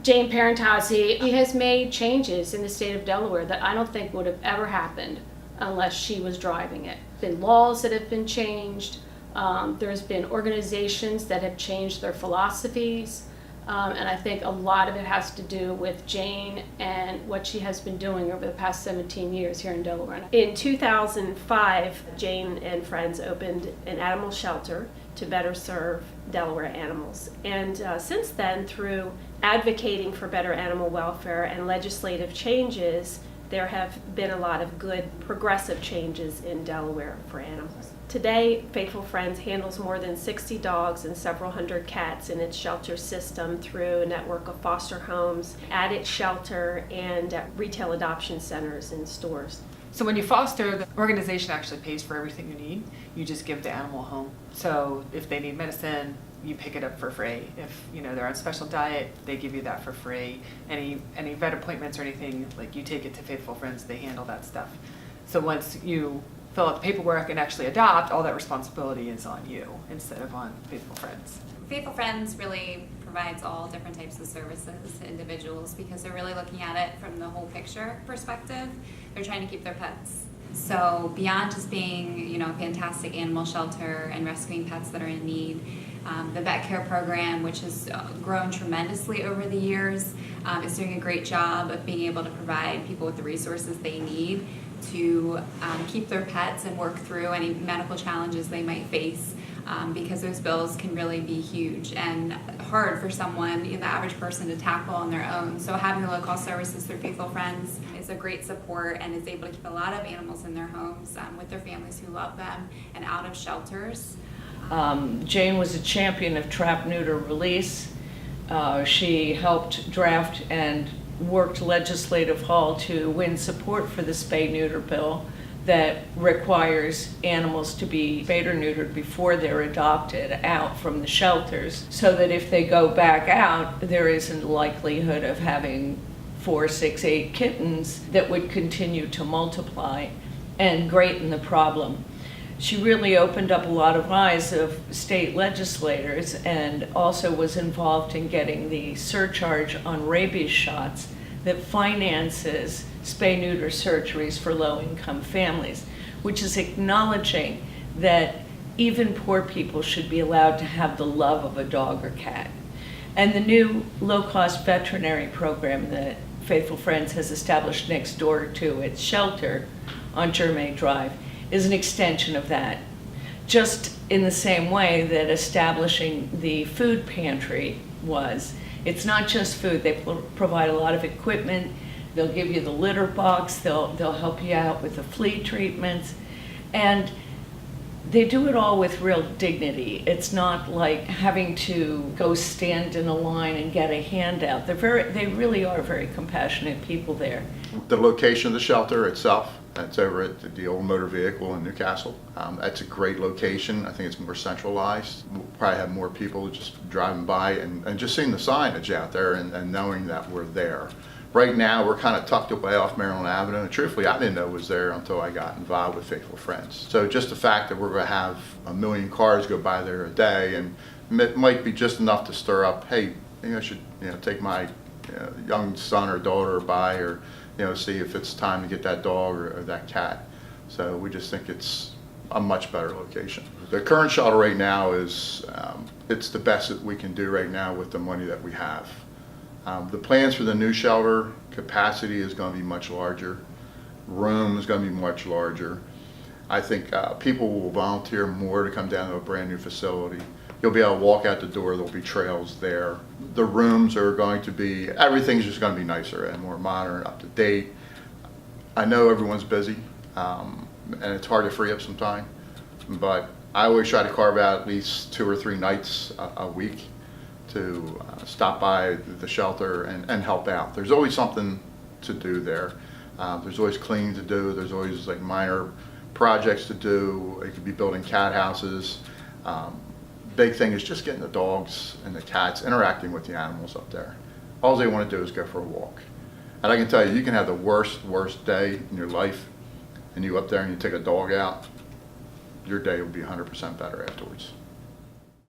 Jane Parentozzi, he has made changes in the state of Delaware that I don't think would have ever happened unless she was driving it. There have been laws that have been changed. There's been organizations that have changed their philosophies. And I think a lot of it has to do with Jane and what she has been doing over the past 17 years here in Delaware. In 2005, Jane and friends opened an animal shelter to better serve Delaware animals. And since then, through advocating for better animal welfare and legislative changes, there have been a lot of good progressive changes in Delaware for animals. Today, Faithful Friends handles more than 60 dogs and several hundred cats in its shelter system through a network of foster homes, at its shelter, and at retail adoption centers and stores. So when you foster, the organization actually pays for everything you need. You just give the animal a home. So if they need medicine, you pick it up for free. If they're on special diet, they give you that for free. Any vet appointments or anything, like, you take it to Faithful Friends, they handle that stuff. So once you fill out the paperwork and actually adopt, all that responsibility is on you instead of on Faithful Friends. Faithful Friends really provides all different types of services to individuals because they're really looking at it from the whole picture perspective. They're trying to keep their pets. So beyond just being, a fantastic animal shelter and rescuing pets that are in need, the vet care program, which has grown tremendously over the years, is doing a great job of being able to provide people with the resources they need to keep their pets and work through any medical challenges they might face, because those bills can really be huge and hard for someone, the average person, to tackle on their own. So having the low-cost services through Faithful Friends is a great support and is able to keep a lot of animals in their homes with their families who love them and out of shelters. Jane was a champion of trap, neuter, release. She helped draft and worked Legislative Hall to win support for the spay-neuter bill that requires animals to be spayed or neutered before they're adopted out from the shelters, so that if they go back out, there isn't a likelihood of having 4, 6, 8 kittens that would continue to multiply and greaten the problem. She really opened up a lot of eyes of state legislators and also was involved in getting the surcharge on rabies shots that finances spay-neuter surgeries for low-income families, which is acknowledging that even poor people should be allowed to have the love of a dog or cat. And the new low-cost veterinary program that Faithful Friends has established next door to its shelter on Germain Drive is an extension of that. Just in the same way that establishing the food pantry was. It's not just food. They provide a lot of equipment. They'll give you the litter box. They'll help you out with the flea treatments. And they do it all with real dignity. It's not like having to go stand in a line and get a handout. They really are very compassionate people there. The location of the shelter itself, that's over at the old motor vehicle in Newcastle. That's a great location. I think it's more centralized. We'll probably have more people just driving by and just seeing the signage out there and knowing that we're there. Right now, we're kind of tucked away off Maryland Avenue, and truthfully, I didn't know it was there until I got involved with Faithful Friends. So just the fact that we're going to have 1 million cars go by there a day, and it might be just enough to stir up, hey, maybe I should take my young son or daughter by, or see if it's time to get that dog or that cat. So we just think it's a much better location. The current shelter right now is, it's the best that we can do right now with the money that we have. The plans for the new shelter, capacity is going to be much larger. Room is going to be much larger. I think people will volunteer more to come down to a brand new facility. You'll be able to walk out the door, there'll be trails there. The rooms are going to be, everything's just going to be nicer and more modern, up to date. I know everyone's busy, and it's hard to free up some time, but I always try to carve out at least 2 or 3 nights a week to stop by the shelter and help out. There's always something to do there. There's always cleaning to do. There's always like minor projects to do. It could be building cat houses. Big thing is just getting the dogs and the cats interacting with the animals up there. All they want to do is go for a walk. And I can tell you, you can have the worst day in your life, and you up there and you take a dog out, your day will be 100% better afterwards.